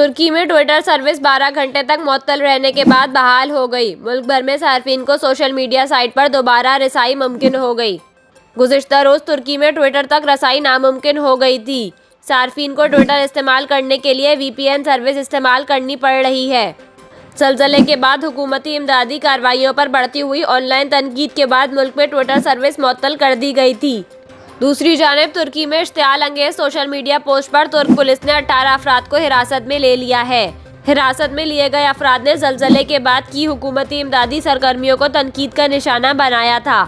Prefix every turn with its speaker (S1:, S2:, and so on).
S1: तुर्की में Twitter service 12 घंटे तक मुअत्तल रहने के बाद बहाल हो गई। मुल्क भर में सार्फिन को सोशल मीडिया साइट पर दोबारा रसाई मुमकिन हो गई। गुज़िश्ता रोज़ तुर्की में ट्विटर तक रसाई नामुमकिन हो गई थी। सार्फिन को ट्विटर इस्तेमाल करने के लिए VPN सर्विस इस्तेमाल करनी पड़ रही है। ज़लज़ले के बाद हुकूमती इमदादी कार्रवाइयों पर बढ़ती हुई ऑनलाइन तनकीद के बाद मुल्क में ट्विटर सर्विस मुअत्तल कर दी गई थी। दूसरी जानिब तुर्की में इश्तियाल अंगेज सोशल मीडिया पोस्ट पर तुर्क पुलिस ने 18 अफराद को हिरासत में ले लिया है। हिरासत में लिए गए अफराद ने ज़लज़ले के बाद की हुकूमती इमदादी सरगर्मियों को तनकीद का निशाना बनाया था।